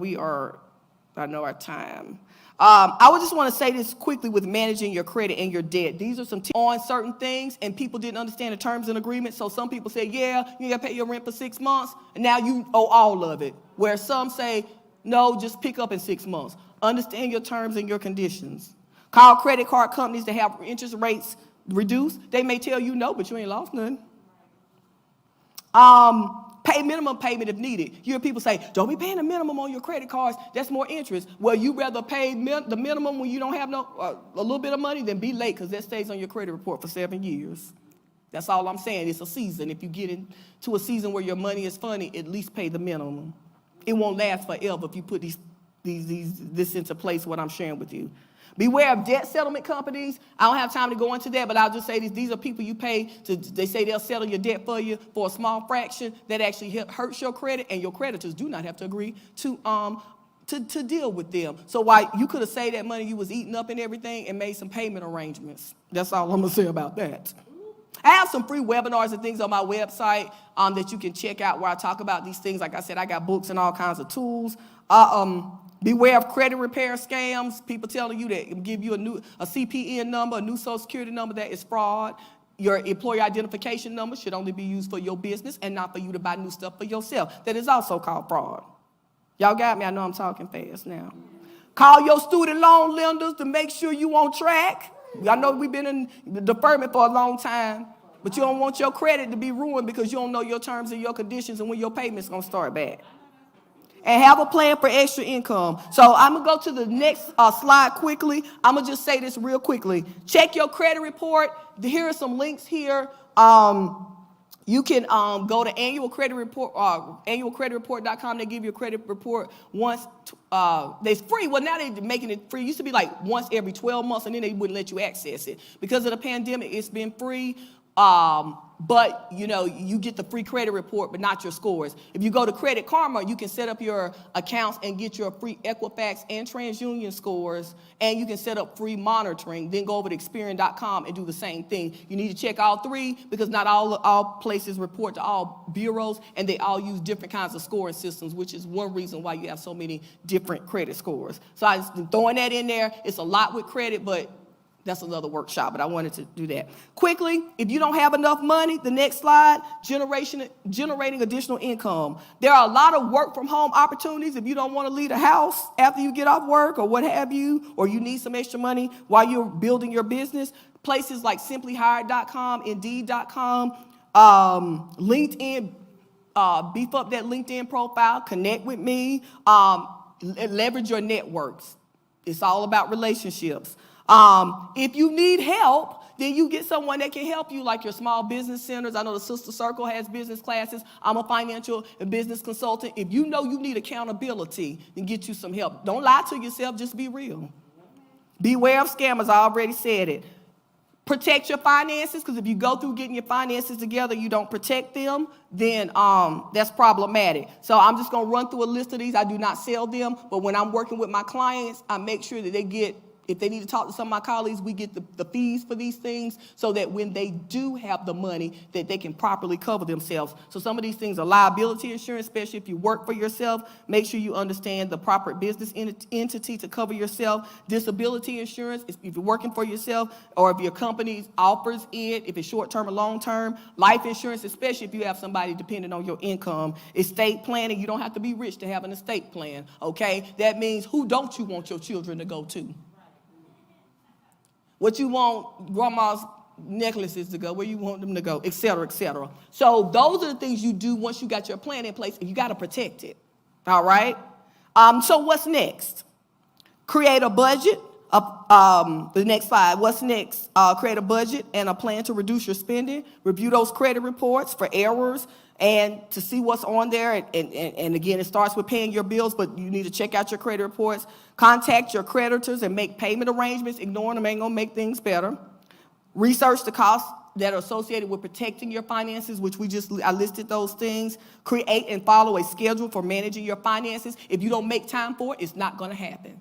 B: our time. I would just want to say this quickly with managing your credit and your debt. These are some tips on certain things, and people didn't understand the terms and agreements. So some people say, yeah, you got to pay your rent for 6 months, and now you owe all of it. Where some say, no, just pick up in 6 months. Understand your terms and your conditions. Call credit card companies that have interest rates reduced. They may tell you no, but you ain't lost nothing. Pay minimum payment if needed. You hear people say, don't be paying a minimum on your credit cards. That's more interest. Well, you rather pay the minimum when you don't have a little bit of money than be late because that stays on your credit report for 7 years. That's all I'm saying. It's a season. If you get into a season where your money is funny, at least pay the minimum. It won't last forever if you put this into place, what I'm sharing with you. Beware of debt settlement companies. I don't have time to go into that, but I'll just say this. These are people you pay they say they'll settle your debt for you for a small fraction that actually hurts your credit, and your creditors do not have to agree to deal with them. So while you could have saved that money you was eating up and everything and made some payment arrangements. That's all I'm going to say about that. I have some free webinars and things on my website that you can check out where I talk about these things. Like I said, I got books and all kinds of tools. Beware of credit repair scams. People telling you that give you a CPN number, a new Social Security number, that is fraud. Your employer identification number should only be used for your business and not for you to buy new stuff for yourself. That is also called fraud. Y'all got me? I know I'm talking fast now. Call your student loan lenders to make sure you on track. I know we've been in deferment for a long time, but you don't want your credit to be ruined because you don't know your terms and your conditions and when your payment's going to start back. And have a plan for extra income. So I'm going to go to the next slide quickly. I'm going to just say this real quickly. Check your credit report. Here are some links here. You can go to annual credit report, annualcreditreport.com. They give you a credit report once. It's free. Well, now they're making it free. It used to be like once every 12 months, and then they wouldn't let you access it. Because of the pandemic, it's been free. But, you get the free credit report, but not your scores. If you go to Credit Karma, you can set up your accounts and get your free Equifax and TransUnion scores, and you can set up free monitoring. Then go over to Experian.com and do the same thing. You need to check all three because not all places report to all bureaus, and they all use different kinds of scoring systems, which is one reason why you have so many different credit scores. So I just been throwing that in there. It's a lot with credit, but that's another workshop, but I wanted to do that. Quickly, if you don't have enough money, the next slide, generating additional income. There are a lot of work from home opportunities if you don't want to leave the house after you get off work or what have you, or you need some extra money while you're building your business. Places like simplyhired.com, indeed.com, LinkedIn, beef up that LinkedIn profile, connect with me, leverage your networks. It's all about relationships. If you need help, then you get someone that can help you, like your small business centers. I know the Sister Circle has business classes. I'm a financial and business consultant. If you know you need accountability, then get you some help. Don't lie to yourself, just be real. Beware of scammers, I already said it. Protect your finances, because if you go through getting your finances together, you don't protect them, then that's problematic. So I'm just going to run through a list of these. I do not sell them, but when I'm working with my clients, I make sure that they get, if they need to talk to some of my colleagues, we get the fees for these things so that when they do have the money, that they can properly cover themselves. So some of these things are liability insurance, especially if you work for yourself. Make sure you understand the proper business entity to cover yourself. Disability insurance, if you're working for yourself or if your company offers it, if it's short-term or long-term. Life insurance, especially if you have somebody dependent on your income. Estate planning, you don't have to be rich to have an estate plan, okay? That means who don't you want your children to go to? What you want grandma's necklaces to go, where you want them to go, et cetera, et cetera. So those are the things you do once you got your plan in place, and you got to protect it, all right? So what's next? Create a budget. The next slide, what's next? Create a budget and a plan to reduce your spending. Review those credit reports for errors and to see what's on there. And again, it starts with paying your bills, but you need to check out your credit reports. Contact your creditors and make payment arrangements. Ignoring them ain't gonna make things better. Research the costs that are associated with protecting your finances, which I listed those things. Create and follow a schedule for managing your finances. If you don't make time for it, it's not gonna happen.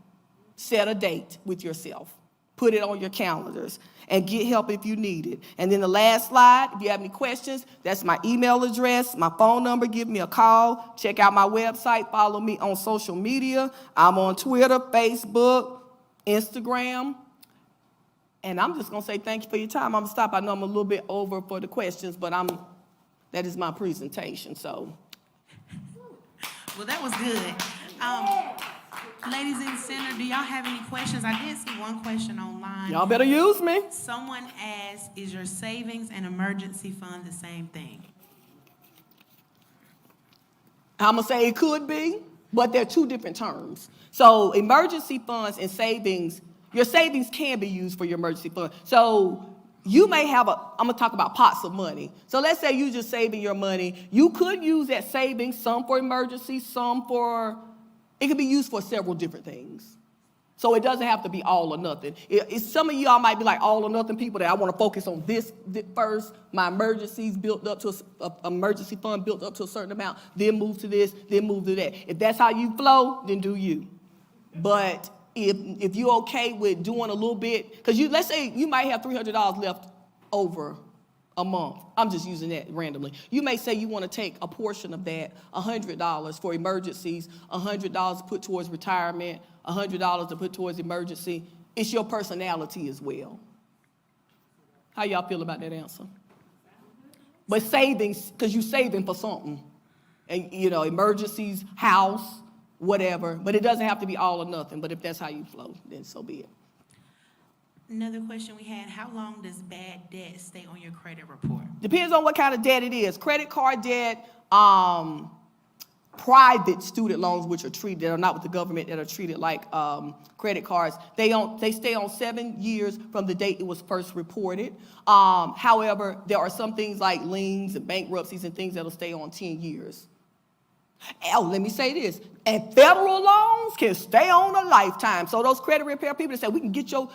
B: Set a date with yourself. Put it on your calendars and get help if you need it. And then the last slide, if you have any questions, that's my email address, my phone number. Give me a call. Check out my website. Follow me on social media. I'm on Twitter, Facebook, Instagram. And I'm just going to say thank you for your time. I'm going to stop. I know I'm a little bit over for the questions, but that is my presentation. So.
A: Well, that was good. Ladies in the center, do y'all have any questions? I did see one question online.
B: Y'all better use me.
A: Someone asked, is your savings and emergency fund the same thing?
B: I'm going to say it could be, but they're two different terms. So emergency funds and savings, your savings can be used for your emergency fund. So you may have I'm going to talk about pots of money. So let's say you're just saving your money. You could use that savings, some for emergency, it could be used for several different things. So it doesn't have to be all or nothing. Some of y'all might be like all or nothing people that I want to focus on this first. My emergencies built up to an emergency fund built up to a certain amount, then move to this, then move to that. If that's how you flow, then do you. But if you're okay with doing a little bit, because let's say you might have $300 left over a month. I'm just using that randomly. You may say you want to take a portion of that, $100 for emergencies, $100 to put towards retirement, $100 to put towards emergency. It's your personality as well. How y'all feel about that answer? But savings, because you're saving for something. And, emergencies, house, whatever. But it doesn't have to be all or nothing. But if that's how you flow, then so be it.
A: Another question we had, how long does bad debt stay on your credit report?
B: Depends on what kind of debt it is. Credit card debt, private student loans, which are treated, that are not with the government, that are treated like credit cards, they stay on 7 years from the date it was first reported. However, there are some things like liens and bankruptcies and things that'll stay on 10 years. Oh, let me say this. And federal loans can stay on a lifetime. So those credit repair people that say we can get your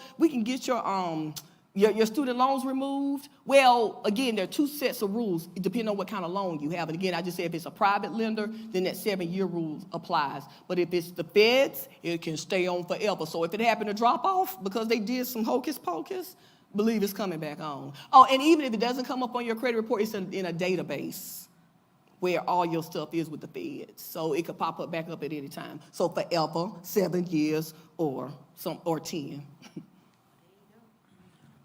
B: student loans removed. Well, again, there are two sets of rules depending on what kind of loan you have. And again, I just say if it's a private lender, then that 7-year rule applies. But if it's the feds, it can stay on forever. So if it happened to drop off because they did some hocus pocus, believe it's coming back on. Oh, and even if it doesn't come up on your credit report, it's in a database where all your stuff is with the feds. So it could pop up back up at any time. So forever, 7 years, or 10.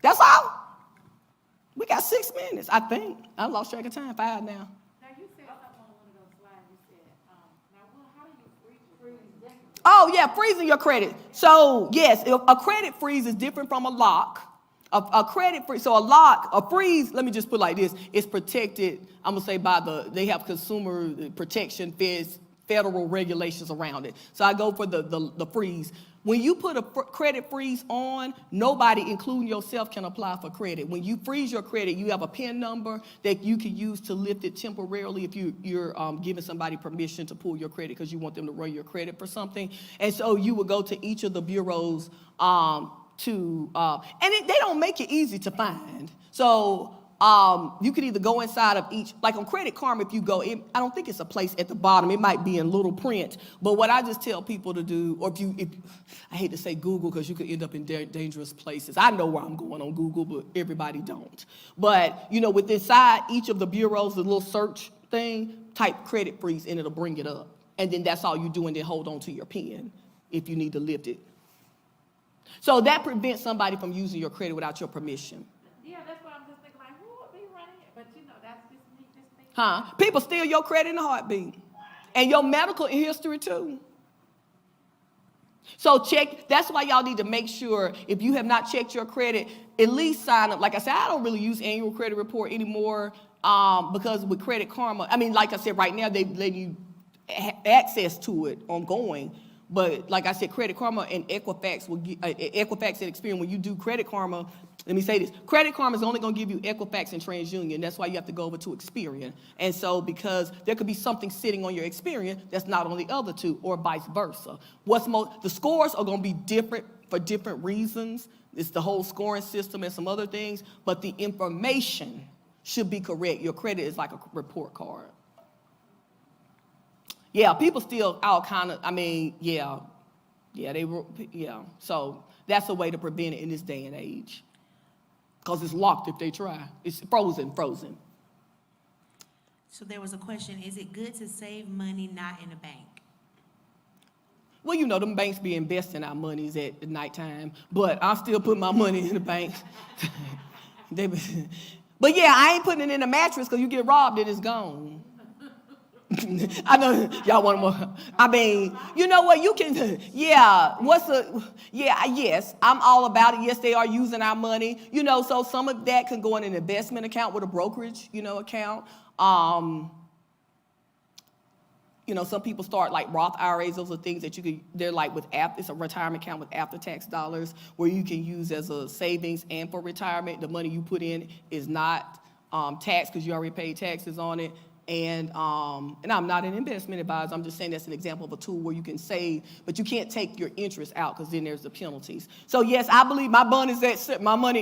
B: That's all. We got 6 minutes, I think. I lost track of time, 5 now.
C: Now, you said something on one of those slides. You said, how do you freeze?
B: Oh, yeah, freezing your credit. So, yes, a credit freeze is different from a lock. A credit freeze, so a freeze, let me just put it like this, is protected, I'm going to say they have consumer protection, federal regulations around it. So I go for the freeze. When you put a credit freeze on, nobody, including yourself, can apply for credit. When you freeze your credit, you have a PIN number that you can use to lift it temporarily if you're giving somebody permission to pull your credit because you want them to run your credit for something. And so you would go to each of the bureaus they don't make it easy to find. So you could either go inside of each, like on Credit Karma, if you go, I don't think it's a place at the bottom. It might be in little print. But what I just tell people to do, or if I hate to say Google because you could end up in dangerous places. I know where I'm going on Google, but everybody don't. But, with inside each of the bureaus, the little search thing, type credit freeze and it'll bring it up. And then that's all you do, and then hold on to your PIN if you need to lift it. So that prevents somebody from using your credit without your permission.
C: Yeah, that's what I'm just thinking, like, who would be running it? But, that's just me just thinking.
B: Huh? People steal your credit in a heartbeat. And your medical history, too. So that's why y'all need to make sure, if you have not checked your credit, at least sign up. Like I said, I don't really use annual credit report anymore because with Credit Karma, like I said, right now, they let you access to it ongoing. But like I said, Credit Karma and Equifax Equifax and Experian, when you do Credit Karma, let me say this, Credit Karma is only going to give you Equifax and TransUnion. That's why you have to go over to Experian. And so because there could be something sitting on your Experian that's not on the other two, or vice versa. The scores are going to be different for different reasons. It's the whole scoring system and some other things, but the information should be correct. Your credit is like a report card. Yeah, people steal all kind of, So that's a way to prevent it in this day and age. Because it's locked if they try. It's frozen.
A: So there was a question, is it good to save money not in a bank?
B: Well, them banks be investing our monies at nighttime, but I still put my money in the bank. But yeah, I ain't putting it in a mattress because you get robbed and it's gone. I know y'all want more. You know what? You can, yes, I'm all about it. Yes, they are using our money. So some of that can go in an investment account with a brokerage, account. Some people start like Roth IRAs. Those are things that they're like it's a retirement account with after-tax dollars where you can use as a savings and for retirement. The money you put in is not taxed because you already paid taxes on it. And I'm not an investment advisor. I'm just saying that's an example of a tool where you can save, but you can't take your interest out because then there's the penalties. So yes, I believe my money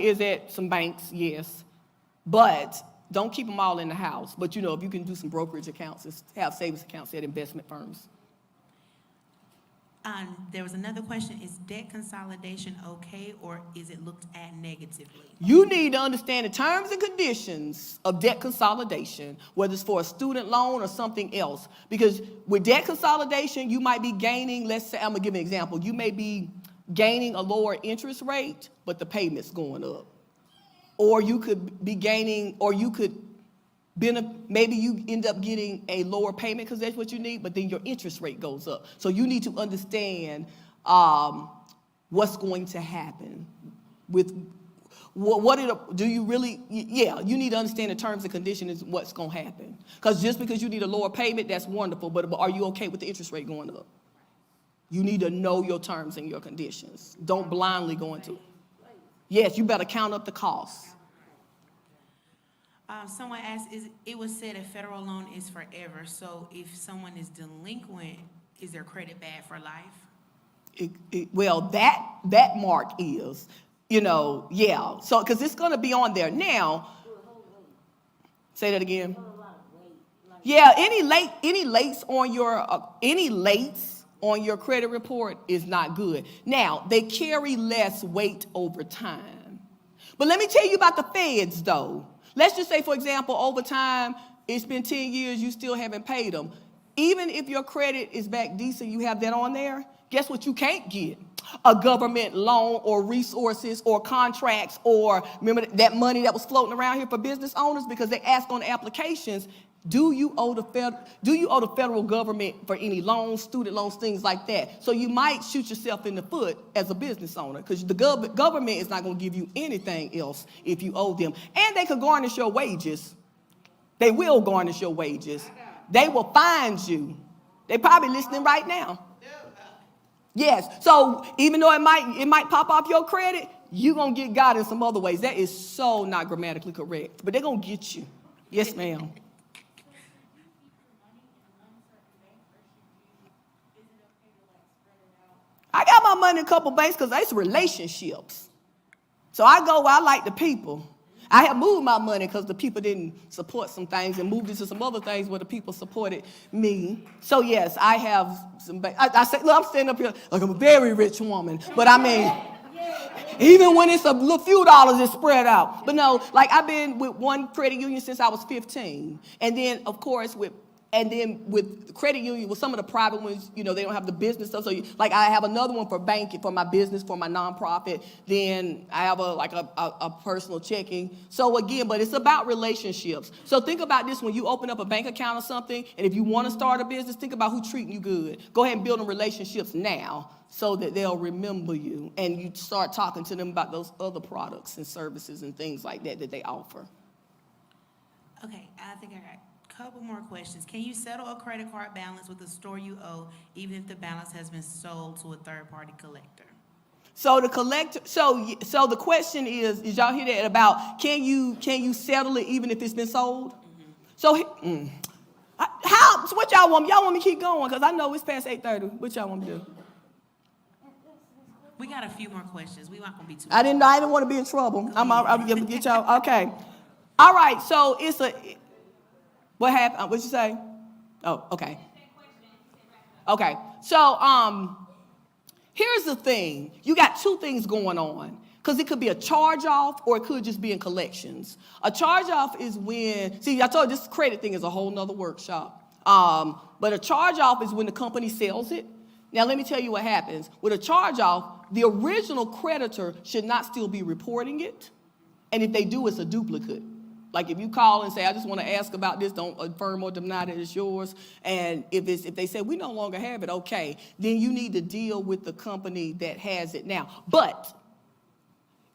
B: is at some banks, yes, but don't keep them all in the house. But if you can do some brokerage accounts and have savings accounts at investment firms.
A: There was another question, is debt consolidation okay, or is it looked at negatively?
B: You need to understand the terms and conditions of debt consolidation, whether it's for a student loan or something else. Because with debt consolidation, you might be gaining, let's say, I'm gonna give an example. You may be gaining a lower interest rate, but the payment's going up. Or you could be gaining, or you could maybe you end up getting a lower payment because that's what you need, but then your interest rate goes up. So you need to understand what's going to happen with do you really, yeah, you need to understand the terms and conditions and what's going to happen. Because just because you need a lower payment, that's wonderful, but are you okay with the interest rate going up? You need to know your terms and your conditions. Don't blindly go into it. Yes, you better count up the costs.
A: Someone asked, it was said a federal loan is forever, so if someone is delinquent, is their credit bad for life?
B: Well, that mark is, yeah. So, because it's going to be on there. Now, say that again. Yeah, any lates on your credit report is not good. Now, they carry less weight over time. But let me tell you about the feds, though. Let's just say, for example, over time, it's been 10 years, you still haven't paid them. Even if your credit is back decent, you have that on there, guess what you can't get? A government loan or resources or contracts or, remember that money that was floating around here for business owners because they asked on the applications, do you owe the federal government for any loans, student loans, things like that? So you might shoot yourself in the foot as a business owner because the government is not going to give you anything else if you owe them. And they could garnish your wages. They will garnish your wages. They will find you. They probably listening right now. Yes. So even though it might pop off your credit, you're going to get God in some other ways. That is so not grammatically correct. But they're going to get you. Yes, ma'am. I got my money in a couple banks because it's relationships. So I like the people. I have moved my money because the people didn't support some things and moved into some other things where the people supported me. So yes, I have some banks. I say, look, I'm standing up here like I'm a very rich woman. But I mean, even when it's a little few dollars, it's spread out. But no, like I've been with one credit union since I was 15. And then, of course, with credit union, with some of the private ones, they don't have the business stuff. So like I have another one for banking, for my business, for my nonprofit. Then I have a personal checking. So again, but it's about relationships. So think about this when you open up a bank account or something, and if you want to start a business, think about who's treating you good. Go ahead and build them relationships now so that they'll remember you. And you start talking to them about those other products and services and things like that they offer.
A: Okay, I think I got couple more questions. Can you settle a credit card balance with the store you owe, even if the balance has been sold to a third-party collector?
B: So the collector. So the question is y'all hear that about can you settle it even if it's been sold? Mm-hmm. So what y'all want? Y'all want me to keep going because I know it's past 8:30. What y'all want me to do?
A: We got a few more questions. We aren't gonna be too.
B: I didn't want to be in trouble. I'm gonna get y'all. Okay. All right. So what happened? What'd you say? Oh, okay. Okay. So, here's the thing. You got two things going on. Because it could be a charge-off or it could just be in collections. A charge-off is when, I told you this credit thing is a whole nother workshop. But a charge-off is when the company sells it. Now, let me tell you what happens. With a charge-off, the original creditor should not still be reporting it. And if they do, it's a duplicate. Like if you call and say, I just want to ask about this, don't affirm or deny that it's yours. And if they say we no longer have it, okay, then you need to deal with the company that has it now. But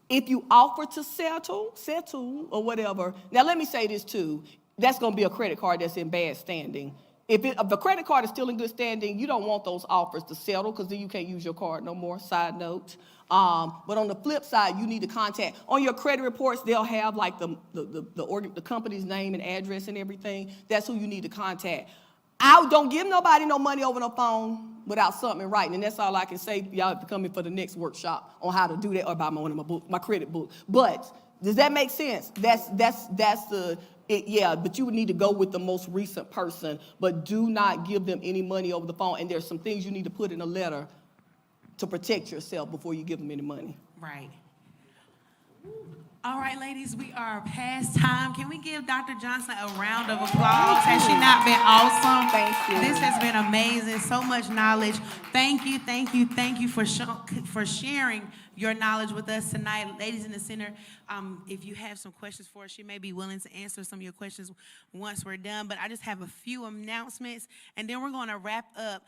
B: if you offer to settle or whatever, now let me say this too, that's going to be a credit card that's in bad standing. If the credit card is still in good standing, you don't want those offers to settle because then you can't use your card no more, side note. But on the flip side, you need to contact. On your credit reports, they'll have like the company's name and address and everything. That's who you need to contact. I don't give nobody no money over the phone without something in writing. And that's all I can say. Y'all have to come in for the next workshop on how to do that or buy one of my book, my credit book. But does that make sense? Yeah, but you would need to go with the most recent person, but do not give them any money over the phone. And there's some things you need to put in a letter to protect yourself before you give them any money.
A: Right. All right, ladies, we are past time. Can we give Dr. Johnson a round of applause? Has she not been awesome?
B: Thank you.
A: This has been amazing. So much knowledge. Thank you, thank you, thank you for sharing your knowledge with us tonight. Ladies in the center, if you have some questions for us, she may be willing to answer some of your questions once we're done. But I just have a few announcements, and then we're going to wrap up.